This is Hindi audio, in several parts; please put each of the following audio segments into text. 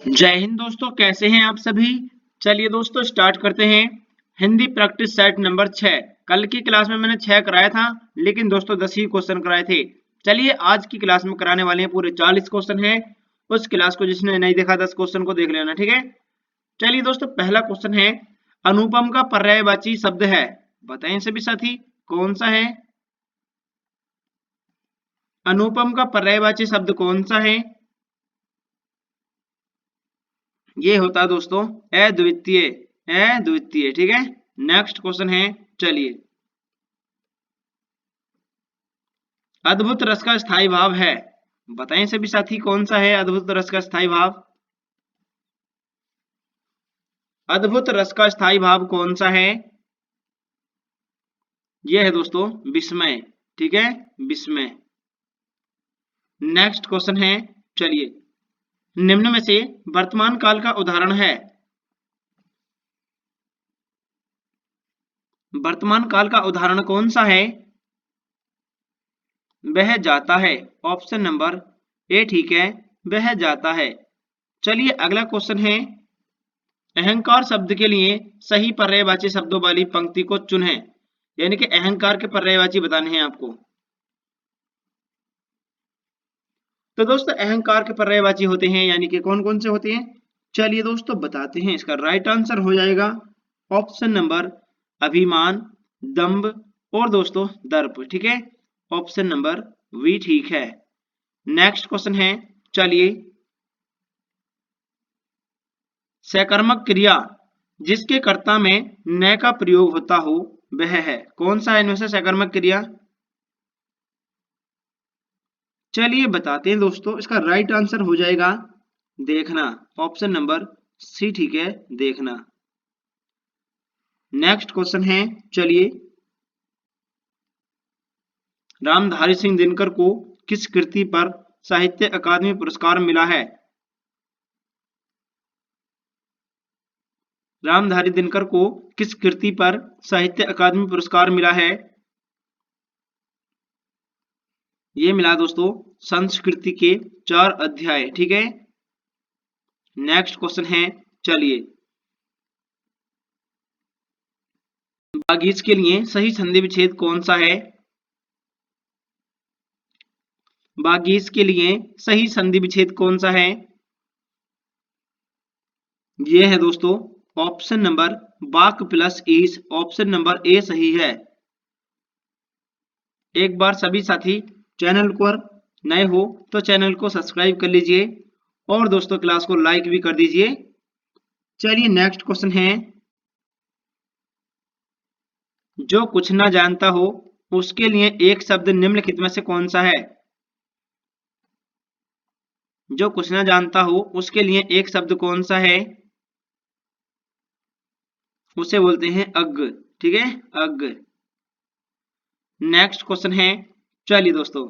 जय हिंद दोस्तों, कैसे हैं आप सभी। चलिए दोस्तों स्टार्ट करते हैं। Hindi practice set number 6। कल की क्लास में मैंने 6 कराया था, लेकिन दोस्तों 10 ही क्वेश्चन कराए थे। चलिए आज की क्लास में कराने वाले हैं पूरे 40 क्वेश्चन हैं। उस क्लास को जिसने नहीं देखा 10 क्वेश्चन को देख लेना, ठीक है। चलिए दोस्तों पहला क्वेश्चन है, अनुपम का पर्यायवाची शब्द है, बताएं सभी साथी कौन सा है। अनुपम का पर्यायवाची शब्द कौन सा है। ये होता है दोस्तों अद्वितीय। अद्वितीय, ठीक है। नेक्स्ट क्वेश्चन है, चलिए, अद्भुत रस का स्थायी भाव है, बताएं सभी साथी कौन सा है अद्भुत रस का स्थायी भाव। अद्भुत रस का स्थायी भाव कौन सा है। यह है दोस्तों विस्मय, ठीक है, विस्मय। नेक्स्ट क्वेश्चन है, चलिए, निम्न में से वर्तमान काल का उदाहरण है। वर्तमान काल का उदाहरण कौन सा है। वह जाता है, ऑप्शन नंबर ए ठीक है, वह जाता है। चलिए अगला क्वेश्चन है, अहंकार शब्द के लिए सही पर्यायवाची शब्दों वाली पंक्ति को चुनें। यानी कि अहंकार के पर्यायवाची बताने हैं आपको। तो दोस्तों अहंकार के पर्यायवाची होते हैं, यानी कि कौन कौन से होते हैं। चलिए दोस्तों बताते हैं। इसका राइट आंसर हो जाएगा ऑप्शन नंबर अभिमान, दंभ और दोस्तों दर्प, ठीक है। ऑप्शन नंबर वी ठीक है। नेक्स्ट क्वेश्चन है, चलिए, सकर्मक क्रिया जिसके कर्ता में न का प्रयोग होता हो वह है, कौन सा है इनमें से सकर्मक क्रिया। चलिए बताते हैं दोस्तों। इसका राइट आंसर हो जाएगा देखना, ऑप्शन नंबर सी ठीक है, देखना। नेक्स्ट क्वेश्चन है, चलिए, रामधारी सिंह दिनकर को किस कृति पर साहित्य अकादमी पुरस्कार मिला है। रामधारी दिनकर को किस कृति पर साहित्य अकादमी पुरस्कार मिला है। ये मिला दोस्तों संस्कृति के 4 अध्याय, ठीक है। नेक्स्ट क्वेश्चन है, चलिए, बागीच के लिए सही संधि विच्छेद कौन सा है। बागीच के लिए सही संधि विच्छेद कौन सा है। ये है दोस्तों ऑप्शन नंबर बाक plus is, option number A सही है। एक बार सभी साथी चैनल पर नए हो तो चैनल को सब्सक्राइब कर लीजिए और दोस्तों क्लास को लाइक भी कर दीजिए। चलिए नेक्स्ट क्वेश्चन है, जो कुछ ना जानता हो उसके लिए एक शब्द निम्नलिखित में से कौन सा है। जो कुछ ना जानता हो उसके लिए एक शब्द कौन सा है। उसे बोलते हैं अज्ञ, ठीक है, अज्ञ। नेक्स्ट क्वेश्चन है, चलिए दोस्तों,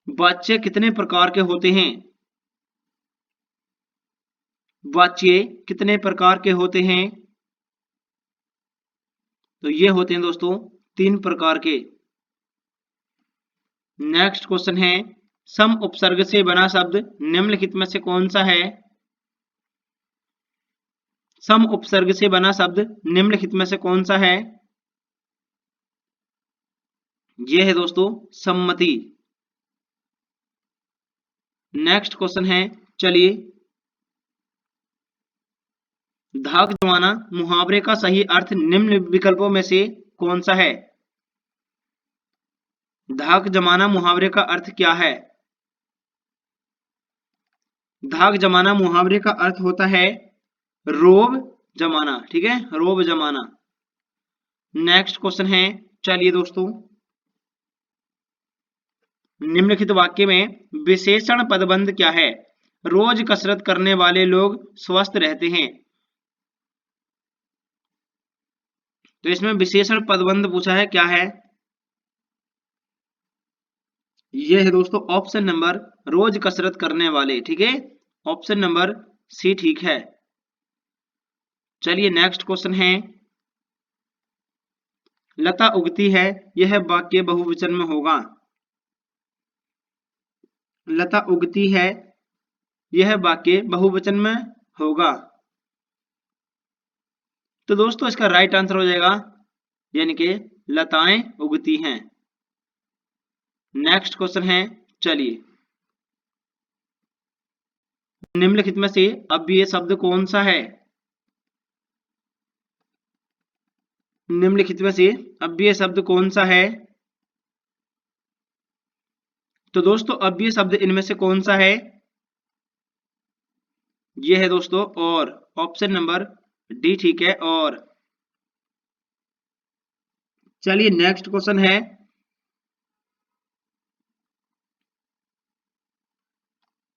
वाच्य कितने प्रकार के होते हैं। वाच्य कितने प्रकार के होते हैं। तो ये होते हैं दोस्तों 3 प्रकार के। नेक्स्ट क्वेश्चन है, सम उपसर्ग से बना शब्द निम्नलिखित में से कौन सा है। सम उपसर्ग से बना शब्द निम्नलिखित में से कौन सा है। यह है दोस्तों सम्मति। नेक्स्ट क्वेश्चन है, चलिए, धाक जमाना मुहावरे का सही अर्थ निम्न विकल्पों में से कौन सा है। धाक जमाना मुहावरे का अर्थ क्या है। धाक जमाना मुहावरे का अर्थ होता है रोब जमाना, ठीक है, रोब जमाना। नेक्स्ट क्वेश्चन है, चलिए दोस्तों, निम्नलिखित वाक्य में विशेषण पदबंध क्या है। रोज कसरत करने वाले लोग स्वस्थ रहते हैं। तो इसमें विशेषण पदबंध पूछा है, क्या है। ये है दोस्तों ऑप्शन नंबर रोज कसरत करने वाले, ठीक है, ऑप्शन नंबर सी ठीक है। चलिए नेक्स्ट क्वेश्चन है, लता उगती है, यह वाक्य बहुवचन में होगा। लता उगती है, यह वाक्य बहुवचन में होगा। तो दोस्तों इसका राइट आंसर हो जाएगा यानी कि लताएं उगती हैं। नेक्स्ट क्वेश्चन है, चलिए, निम्नलिखित में से अव्ययीय शब्द कौन सा है? निम्नलिखित में से अव्ययीय शब्द कौन सा है? तो दोस्तों अव्ययीय शब्द इनमें से कौन सा है? ये है दोस्तों और, ऑप्शन नंबर डी ठीक है और। चलिए नेक्स्ट क्वेश्चन है,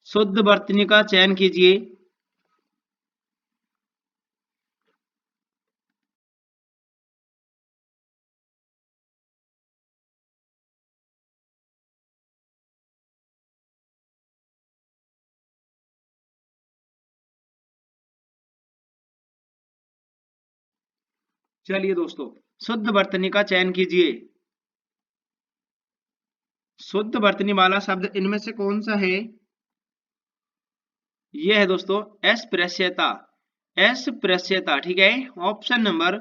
शुद्ध वर्तनी का चयन कीजिए। चलिए दोस्तों शुद्ध वर्तनी का चयन कीजिए। शुद्ध वर्तनी वाला शब्द इनमें से कौन सा है? यह है दोस्तों अस्पृश्यता। अस्पृश्यता ठीक है, ऑप्शन नंबर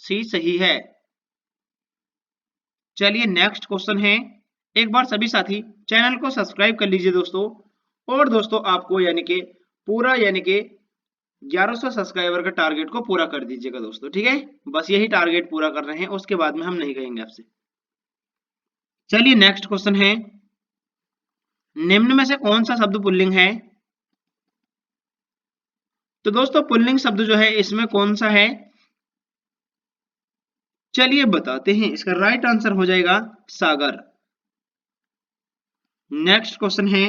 सी सही है। चलिए नेक्स्ट क्वेश्चन है, एक बार सभी साथी चैनल को सब्सक्राइब कर लीजिए दोस्तों। और दोस्तों आपको यानी कि पूरा यानी कि 1100 सब्सक्राइबर का टारगेट को पूरा कर दीजिएगा दोस्तों, ठीक है। बस यही टारगेट पूरा कर रहे हैं, उसके बाद में हम नहीं कहेंगे आपसे। चलिए नेक्स्ट क्वेश्चन है, निम्न में से कौन सा शब्द पुल्लिंग है? तो दोस्तों पुल्लिंग शब्द जो है इसमें कौन सा है? चलिए बताते हैं, इसका राइट आंसर हो जाएगा सागर। नेक्स्ट क्वेश्चन है,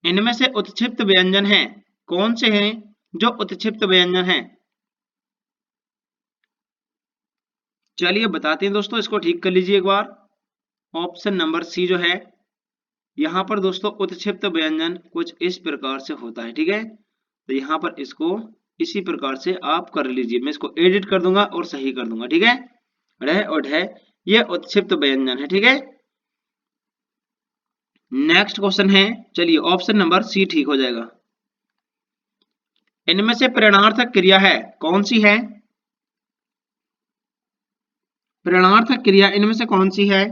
इनमें से उत्क्षिप्त व्यंजन है, कौन से हैं जो उत्क्षिप्त व्यंजन हैं? चलिए बताते हैं दोस्तों, इसको ठीक कर लीजिए एक बार। ऑप्शन नंबर सी जो है, यहां पर दोस्तों उत्क्षिप्त व्यंजन कुछ इस प्रकार से होता है, ठीक है। तो यहां पर इसको इसी प्रकार से आप कर लीजिए, मैं इसको एडिट कर दूंगा और सही कर दूंगा, ठीक है। रह और ढह ये उत्क्षिप्त व्यंजन है, ठीक है। नेक्स्ट क्वेश्चन है, चलिए ऑप्शन नंबर सी ठीक हो जाएगा। इनमें से प्रेरणार्थक क्रिया है, कौन सी है? प्रेरणार्थक क्रिया इनमें से कौन सी है?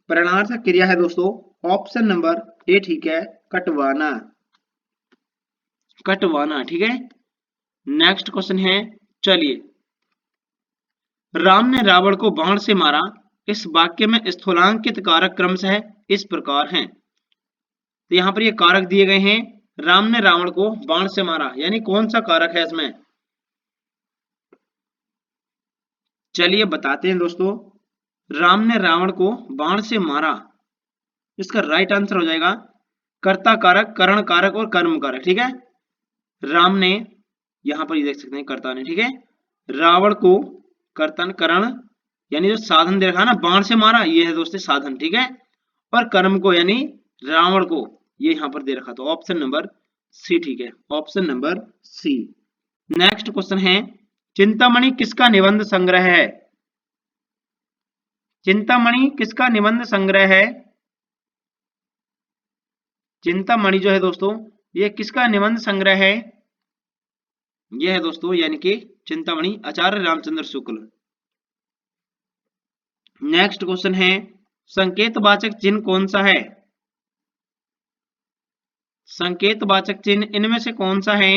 प्रेरणार्थक क्रिया है दोस्तों, ऑप्शन नंबर ए ठीक है, कटवाना। कटवाना ठीक है। नेक्स्ट क्वेश्चन है, चलिए, राम ने रावण को बाण से मारा, इस वाक्य में स्थूलांकित कारक क्रमशः इस प्रकार हैं। तो यहां पर ये कारक दिए गए हैं, राम ने रावण को बाण से मारा, यानी कौन सा कारक है इसमें? चलिए बताते हैं दोस्तों, राम ने रावण को बाण से मारा, इसका राइट आंसर हो जाएगा कर्ता कारक, करण कारक और कर्म कारक, ठीक है। राम ने, यहां पर ये देख सकते हैं कर्ता ने, ठीक है, रावण को कर्तन करण यानी जो साधन दे रखा ना, बाण से मारा, ये है दोस्तों साधन, ठीक है। और कर्म को यानी रावण को, ये यहां पर दे रखा, तो ऑप्शन नंबर सी ठीक है, option number C. Next question है, चिंतामणि किसका निबंध संग्रह है? चिंतामणि किसका निबंध संग्रह है? चिंतामणि जो है दोस्तों, ये किसका निबंध संग्रह है? ये है दोस्तों यानी कि चिंतामणि आचार्य रामचंद्र शुक्ल। नेक्स्ट क्वेश्चन है, संकेतवाचक चिन्ह कौन सा है? संकेतवाचक चिन्ह इनमें से कौन सा है?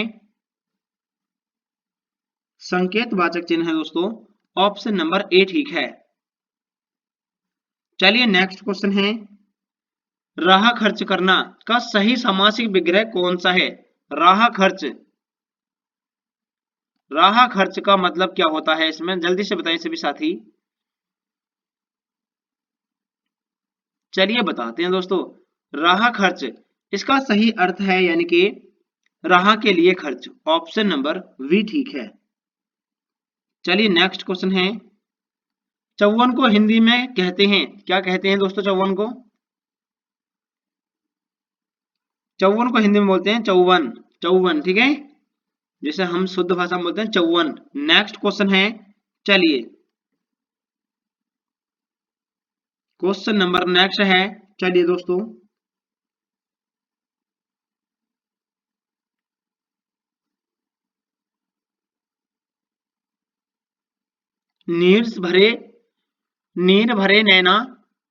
संकेतवाचक चिन्ह है दोस्तों, ऑप्शन नंबर ए ठीक है। चलिए नेक्स्ट क्वेश्चन है, राह खर्च करना का सही सामासिक विग्रह कौन सा है? राह खर्च, राह खर्च का मतलब क्या होता है इसमें, जल्दी से बताएं सभी साथी। चलिए बताते हैं दोस्तों, राह खर्च इसका सही अर्थ है यानी कि राह के लिए खर्च, ऑप्शन नंबर बी ठीक है। चलिए नेक्स्ट क्वेश्चन है, चौवन को हिंदी में कहते हैं, क्या कहते हैं दोस्तों चौवन को? चौवन को हिंदी में बोलते हैं चौवन, चौवन ठीक है, जैसे हम शुद्ध भाषा में बोलते हैं चौवन। नेक्स्ट क्वेश्चन है, चलिए, क्वेश्चन नंबर नेक्स्ट है, चलिए दोस्तों, नीर भरे नैना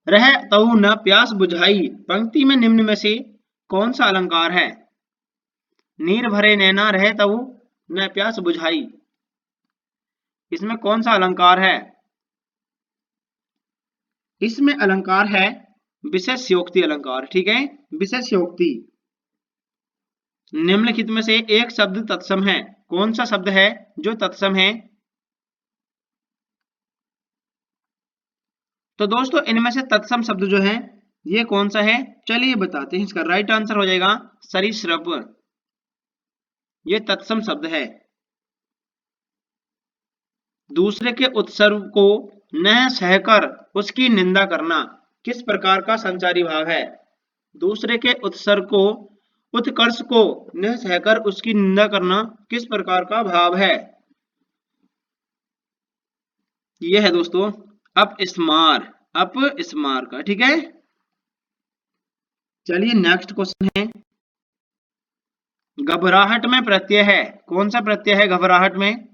रह तऊ न प्यास बुझाई, पंक्ति में निम्न में से कौन सा अलंकार है? नीर भरे नैना रह तऊ न प्यास बुझाई, इसमें कौन सा अलंकार है? इसमें अलंकार है विशेष्योक्ति अलंकार, ठीक है, विशेष्योक्ति। निम्नलिखित में से एक शब्द तत्सम है, कौन सा शब्द है जो तत्सम है? तो दोस्तों इनमें से तत्सम शब्द जो है ये कौन सा है, चलिए बताते हैं। इसका राइट आंसर हो जाएगा सरीसृप, ये तत्सम शब्द है। दूसरे के उत्सर्ग को न सहकर उसकी निंदा करना किस प्रकार का संचारी भाव है? दूसरे के उत्सर्ग को, उत्कर्ष को न सहकर उसकी निंदा करना किस प्रकार का भाव है? यह है दोस्तों अपस्मार का, ठीक है। चलिए नेक्स्ट क्वेश्चन है, घबराहट में प्रत्यय है, कौन सा प्रत्यय है घबराहट में?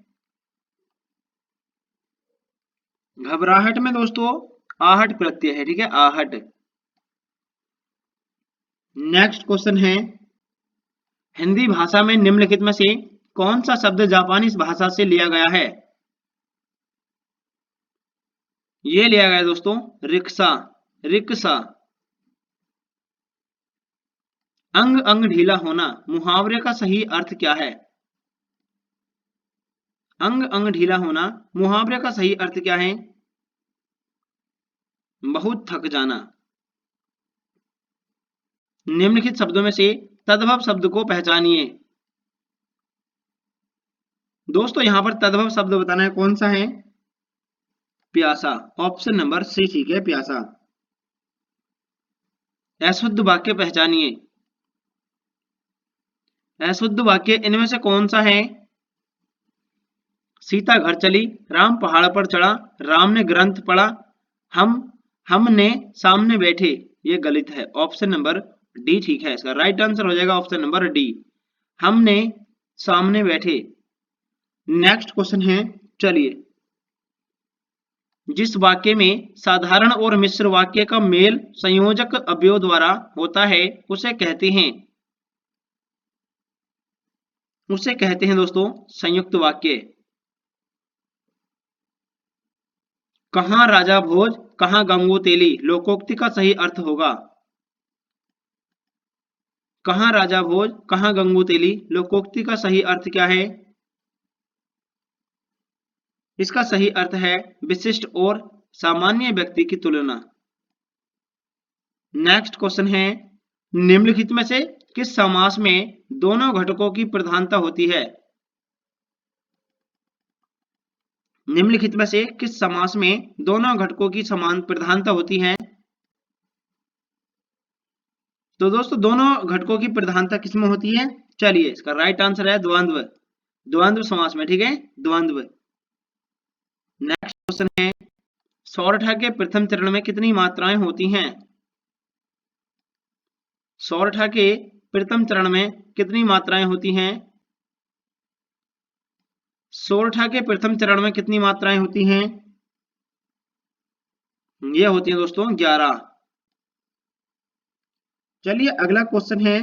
घबराहट में दोस्तों आहट प्रत्यय है, ठीक है, आहट। नेक्स्ट क्वेश्चन है, हिंदी भाषा में निम्नलिखित में से कौन सा शब्द जापानी भाषा से लिया गया है? ये लिया गया दोस्तों रिक्शा, रिक्शा। अंग अंग ढीला होना मुहावरे का सही अर्थ क्या है? अंग अंग ढीला होना मुहावरे का सही अर्थ क्या है? बहुत थक जाना। निम्नलिखित शब्दों में से तद्भव शब्द को पहचानिए। दोस्तों यहां पर तद्भव शब्द बताना है, कौन सा है? प्यासा, ऑप्शन नंबर सी, ठीक है, प्यासा। अशुद्ध वाक्य पहचानिए। अशुद्ध वाक्य इनमें से कौन सा है? सीता घर चली, राम पहाड़ पर चढ़ा, राम ने ग्रंथ पढ़ा, हमने सामने बैठे, ये गलत है, ऑप्शन नंबर डी ठीक है। इसका राइट आंसर हो जाएगा ऑप्शन नंबर डी, हमने सामने बैठे। नेक्स्ट क्वेश्चन है, चलिए, जिस वाक्य में साधारण और मिश्र वाक्य का मेल संयोजक अवयव द्वारा होता है उसे कहते हैं दोस्तों संयुक्त वाक्य। कहां राजा भोज कहां गंगू तेली, लोकोक्ति का सही अर्थ होगा। कहां राजा भोज कहां गंगू तेली, लोकोक्ति का सही अर्थ क्या है? इसका सही अर्थ है विशिष्ट और सामान्य व्यक्ति की तुलना। नेक्स्ट क्वेश्चन है, निम्नलिखित में से किस समास में दोनों घटकों की प्रधानता होती है? निम्नलिखित में से किस समास में दोनों घटकों की समान प्रधानता होती है? तो दोस्तों दोनों घटकों की प्रधानता किसमें होती है? चलिए इसका राइट आंसर है द्वंद्व, द्वंद्व समास में, ठीक है, द्वंद्व। नेक्स्ट क्वेश्चन है, सौरठा के प्रथम चरण में कितनी मात्राएं होती हैं? सौरठा के प्रथम चरण में कितनी मात्राएं होती हैं? सौरठा के प्रथम चरण में कितनी मात्राएं होती हैं? ये होती हैं दोस्तों 11। चलिए अगला क्वेश्चन है,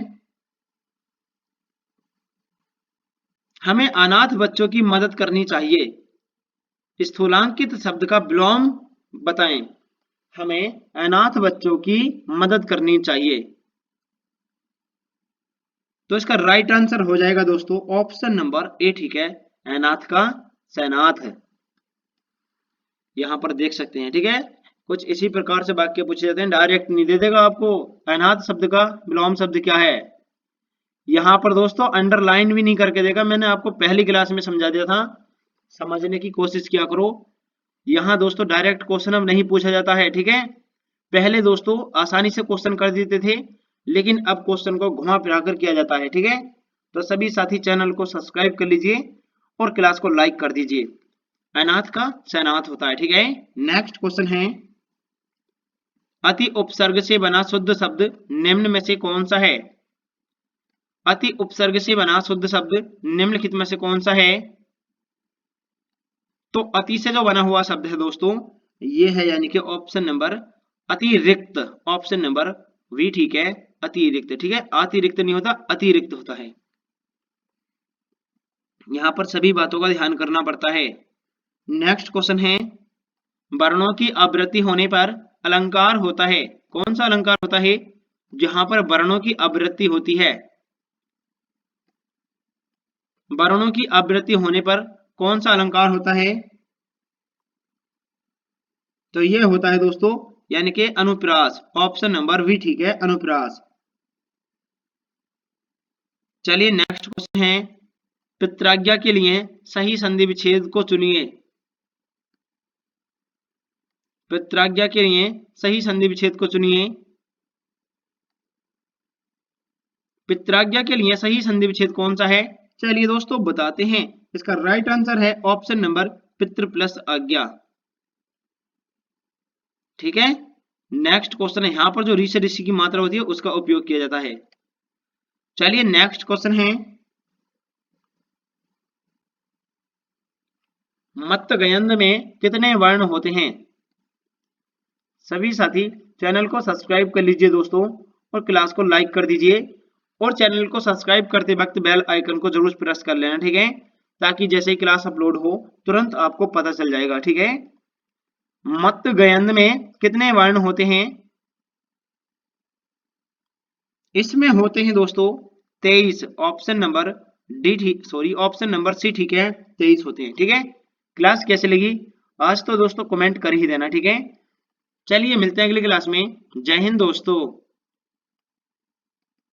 हमें अनाथ बच्चों की मदद करनी चाहिए, स्थूलांकित शब्द का विलोम बताएं। हमें अनाथ बच्चों की मदद करनी चाहिए, तो इसका राइट आंसर हो जाएगा दोस्तों ऑप्शन नंबर ए, ठीक है, अनाथ का सैनाथ है। यहां पर देख सकते हैं, ठीक है, कुछ इसी प्रकार से वाक्य पूछे जाते हैं, डायरेक्ट नहीं दे देगा आपको अनाथ शब्द का विलोम शब्द क्या है। यहां पर दोस्तों अंडरलाइन भी नहीं करके देगा, मैंने आपको पहली क्लास में समझा दिया था, समझने की कोशिश किया करो। यहाँ दोस्तों डायरेक्ट क्वेश्चन अब नहीं पूछा जाता है, ठीक है, पहले दोस्तों आसानी से क्वेश्चन कर देते थे, लेकिन अब क्वेश्चन को घुमा फिरा कर किया जाता है, ठीक है। तो सभी साथी चैनल को सब्सक्राइब कर लीजिए और क्लास को लाइक कर दीजिए। अनाथ का सैनाथ होता है, ठीक है। नेक्स्ट क्वेश्चन है, अति उपसर्ग से बना शुद्ध शब्द निम्न में से कौन सा है? अति उपसर्ग से बना शुद्ध शब्द निम्नलिखित में से कौन सा है? तो अति से जो बना हुआ शब्द है दोस्तों ये है यानी कि ऑप्शन नंबर अतिरिक्त, ऑप्शन नंबर वी ठीक है, अतिरिक्त। ठीक है, अतिरिक्त नहीं होता, अतिरिक्त होता है। यहां पर सभी बातों का ध्यान करना पड़ता है। नेक्स्ट क्वेश्चन है, वर्णों की आवृत्ति होने पर अलंकार होता है। कौन सा अलंकार होता है? जहां पर वर्णों की आवृत्ति होती है, वर्णों की आवृत्ति होने पर कौन सा अलंकार होता है? तो ये होता है दोस्तों यानी कि अनुप्रास, ऑप्शन नंबर वी ठीक है, अनुप्रास। चलिए नेक्स्ट क्वेश्चन है, पित्राज्ञा के लिए सही संधि विच्छेद को चुनिए। पित्राज्ञा के लिए सही संधि विच्छेद को चुनिए। पित्राज्ञा के लिए सही संधि विच्छेद कौन सा है? चलिए दोस्तों बताते हैं। इसका राइट आंसर है ऑप्शन नंबर पितृ प्लस आज्ञा। ठीक है, नेक्स्ट क्वेश्चन है, यहां पर जो ऋषि ऋषि की मात्रा होती है उसका उपयोग किया जाता है। चलिए नेक्स्ट क्वेश्चन है, मत्त गयंद में कितने वर्ण होते हैं? सभी साथी चैनल को सब्सक्राइब कर लीजिए दोस्तों और क्लास को लाइक कर दीजिए और चैनल को सब्सक्राइब करते वक्त बेल आइकन को जरूर प्रेस कर लेना। ठीक है, ताकि जैसे ही क्लास अपलोड हो तुरंत आपको पता चल जाएगा। ठीक है, मत्त गयंद में कितने वर्ण होते हैं? इसमें होते हैं दोस्तों 23, option number option number C ठीक है, 23 होते हैं। ठीक है, क्लास कैसे लगी आज तो दोस्तों कमेंट कर ही देना। ठीक है, चलिए मिलते हैं अगली क्लास में। जय हिंद दोस्तों।